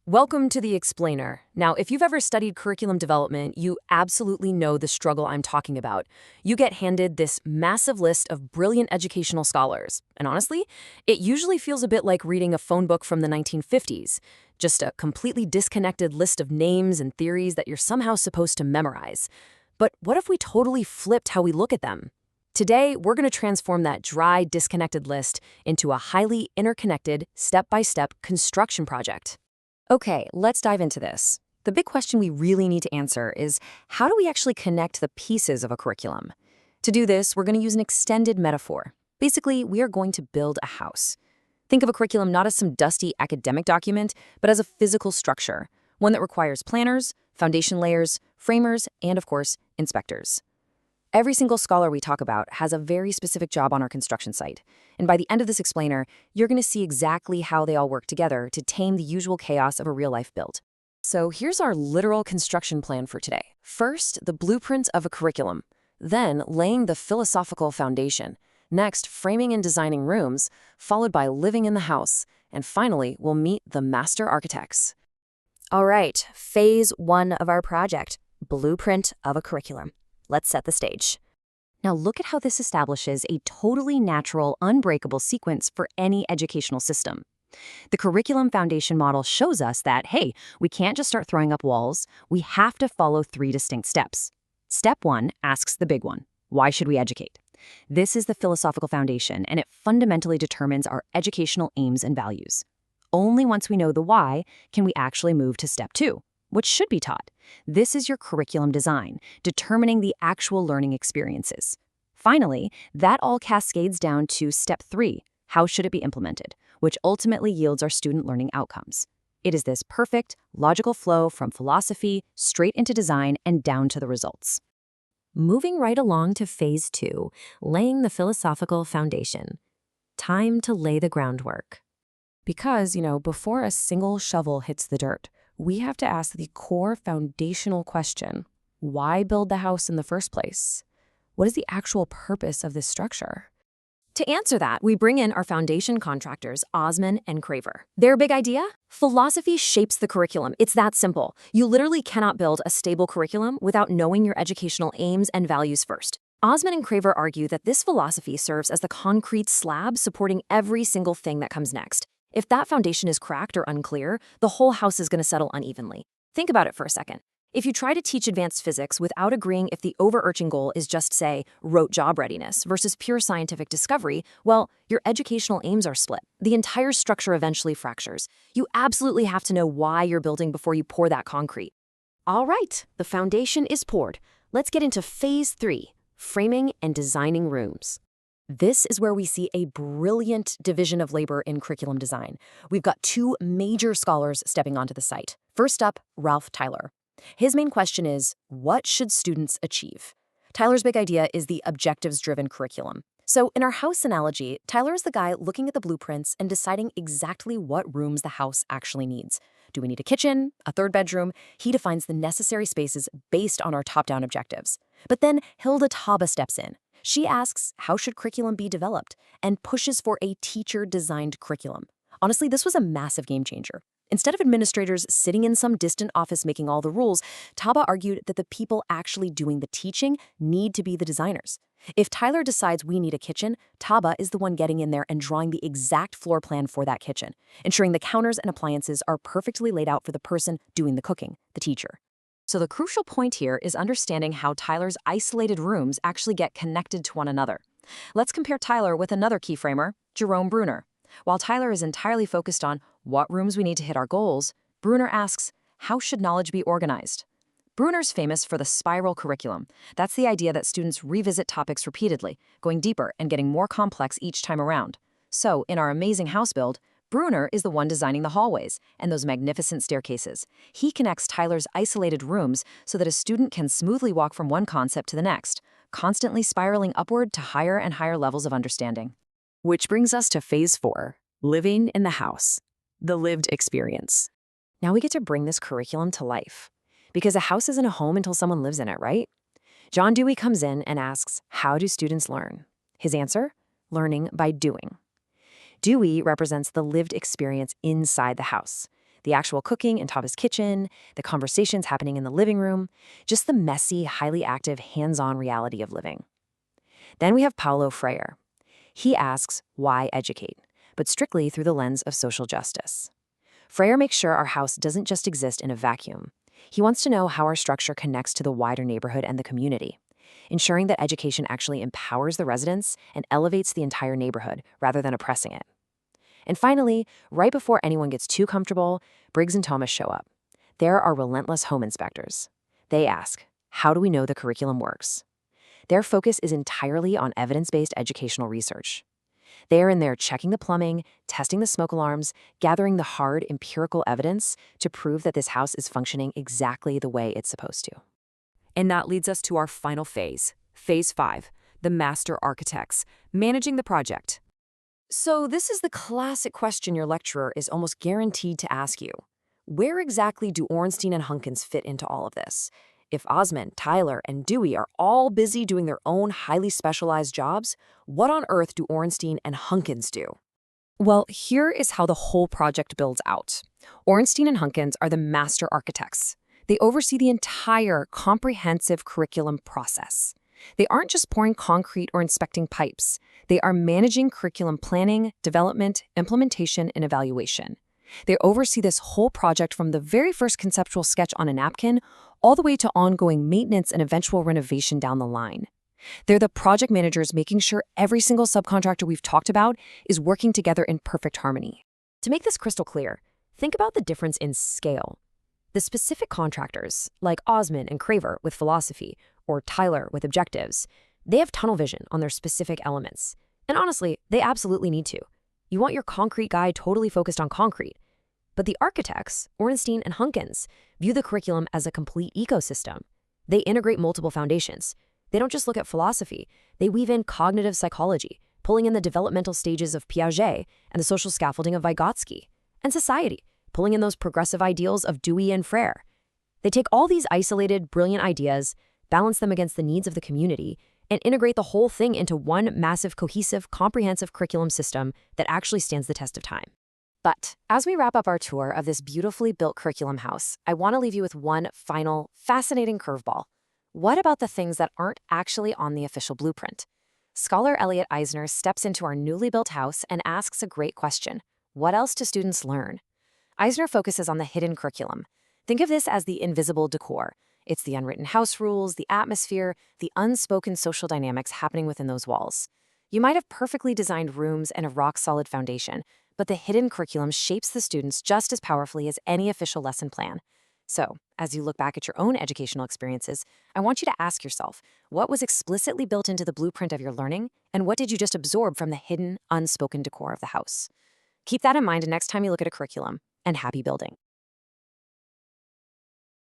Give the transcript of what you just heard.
Welcome to the Explainer. Now, if you've ever studied curriculum development, you absolutely know the struggle I'm talking about. You get handed this massive list of brilliant educational scholars, and honestly, it usually feels a bit like reading a phone book from the 1950s, just a completely disconnected list of names and theories that you're somehow supposed to memorize. But what if we totally flipped how we look at them? Today, we're going to transform that dry, disconnected list into a highly interconnected, step-by-step construction project. Okay, let's dive into this. The big question we really need to answer is, how do we actually connect the pieces of a curriculum? To do this, we're going to use an extended metaphor. Basically, we are going to build a house. Think of a curriculum not as some dusty academic document, but as a physical structure, one that requires planners, foundation layers, framers, and of course, inspectors. Every single scholar we talk about has a very specific job on our construction site. And by the end of this explainer, you're going to see exactly how they all work together to tame the usual chaos of a real-life build. So here's our literal construction plan for today. First, the blueprint of a curriculum. Then, laying the philosophical foundation. Next, framing and designing rooms, followed by living in the house. And finally, we'll meet the master architects. All right, phase 1 of our project, blueprint of a curriculum. Let's set the stage. Now look at how this establishes a totally natural, unbreakable sequence for any educational system. The curriculum foundation model shows us that, hey, we can't just start throwing up walls. We have to follow 3 distinct steps. Step 1 asks the big one. Why should we educate? This is the philosophical foundation, and it fundamentally determines our educational aims and values. Only once we know the why can we actually move to step 2. What should be taught? This is your curriculum design, determining the actual learning experiences. Finally, that all cascades down to step 3, how should it be implemented, which ultimately yields our student learning outcomes. It is this perfect, logical flow from philosophy straight into design and down to the results. Moving right along to phase 2, laying the philosophical foundation. Time to lay the groundwork. Because, before a single shovel hits the dirt, we have to ask the core foundational question: why build the house in the first place? What is the actual purpose of this structure? To answer that, we bring in our foundation contractors, Ozmon and Craver. Their big idea? Philosophy shapes the curriculum. It's that simple. You literally cannot build a stable curriculum without knowing your educational aims and values first. Ozmon and Craver argue that this philosophy serves as the concrete slab supporting every single thing that comes next. If that foundation is cracked or unclear, the whole house is going to settle unevenly. Think about it for a second. If you try to teach advanced physics without agreeing if the overarching goal is just, say, rote job readiness versus pure scientific discovery, well, your educational aims are split. The entire structure eventually fractures. You absolutely have to know why you're building before you pour that concrete. All right, the foundation is poured. Let's get into phase 3, framing and designing rooms. This is where we see a brilliant division of labor in curriculum design. We've got 2 major scholars stepping onto the site. First up, Ralph Tyler. His main question is, what should students achieve? Tyler's big idea is the objectives-driven curriculum. So in our house analogy, Tyler is the guy looking at the blueprints and deciding exactly what rooms the house actually needs. Do we need a kitchen, a 3rd bedroom? He defines the necessary spaces based on our top-down objectives. But then Hilda Taba steps in. She asks, how should curriculum be developed, and pushes for a teacher-designed curriculum. Honestly, this was a massive game changer. Instead of administrators sitting in some distant office making all the rules, Taba argued that the people actually doing the teaching need to be the designers. If Tyler decides we need a kitchen, Taba is the one getting in there and drawing the exact floor plan for that kitchen, ensuring the counters and appliances are perfectly laid out for the person doing the cooking, the teacher. So the crucial point here is understanding how Tyler's isolated rooms actually get connected to one another. Let's compare Tyler with another key framer, Jerome Bruner. While Tyler is entirely focused on what rooms we need to hit our goals, Bruner asks, how should knowledge be organized? Bruner's famous for the spiral curriculum. That's the idea that students revisit topics repeatedly, going deeper and getting more complex each time around. So, in our amazing house build, Bruner is the one designing the hallways and those magnificent staircases. He connects Tyler's isolated rooms so that a student can smoothly walk from one concept to the next, constantly spiraling upward to higher and higher levels of understanding. Which brings us to phase 4, living in the house, the lived experience. Now we get to bring this curriculum to life. Because a house isn't a home until someone lives in it, right? John Dewey comes in and asks, how do students learn? His answer? Learning by doing. Dewey represents the lived experience inside the house. The actual cooking in Taba's kitchen, the conversations happening in the living room, just the messy, highly active, hands-on reality of living. Then we have Paulo Freire. He asks, why educate? But strictly through the lens of social justice. Freire makes sure our house doesn't just exist in a vacuum. He wants to know how our structure connects to the wider neighborhood and the community, ensuring that education actually empowers the residents and elevates the entire neighborhood rather than oppressing it. And finally, right before anyone gets too comfortable, Briggs and Thomas show up. They're our relentless home inspectors. They ask, how do we know the curriculum works? Their focus is entirely on evidence-based educational research. They are in there checking the plumbing, testing the smoke alarms, gathering the hard empirical evidence to prove that this house is functioning exactly the way it's supposed to. And that leads us to our final phase, Phase 5, the master architects, managing the project. So this is the classic question your lecturer is almost guaranteed to ask you. Where exactly do Ornstein and Hunkins fit into all of this? If Ozmon, Tyler, and Dewey are all busy doing their own highly specialized jobs, what on earth do Ornstein and Hunkins do? Well, here is how the whole project builds out. Ornstein and Hunkins are the master architects. They oversee the entire comprehensive curriculum process. They aren't just pouring concrete or inspecting pipes. They are managing curriculum planning, development, implementation, and evaluation. They oversee this whole project from the very first conceptual sketch on a napkin all the way to ongoing maintenance and eventual renovation down the line. They're the project managers making sure every single subcontractor we've talked about is working together in perfect harmony. To make this crystal clear, think about the difference in scale. The specific contractors, like Ozmon and Craver with philosophy, or Tyler with objectives, they have tunnel vision on their specific elements. And honestly, they absolutely need to. You want your concrete guy totally focused on concrete. But the architects, Ornstein and Hunkins, view the curriculum as a complete ecosystem. They integrate multiple foundations. They don't just look at philosophy. They weave in cognitive psychology, pulling in the developmental stages of Piaget and the social scaffolding of Vygotsky, and society, pulling in those progressive ideals of Dewey and Freire. They take all these isolated, brilliant ideas, balance them against the needs of the community, and integrate the whole thing into one massive, cohesive, comprehensive curriculum system that actually stands the test of time. But as we wrap up our tour of this beautifully built curriculum house, I want to leave you with one final, fascinating curveball. What about the things that aren't actually on the official blueprint? Scholar Elliot Eisner steps into our newly built house and asks a great question. What else do students learn? Eisner focuses on the hidden curriculum. Think of this as the invisible decor. It's the unwritten house rules, the atmosphere, the unspoken social dynamics happening within those walls. You might have perfectly designed rooms and a rock-solid foundation, but the hidden curriculum shapes the students just as powerfully as any official lesson plan. So, as you look back at your own educational experiences, I want you to ask yourself, what was explicitly built into the blueprint of your learning, and what did you just absorb from the hidden, unspoken decor of the house? Keep that in mind next time you look at a curriculum, and happy building.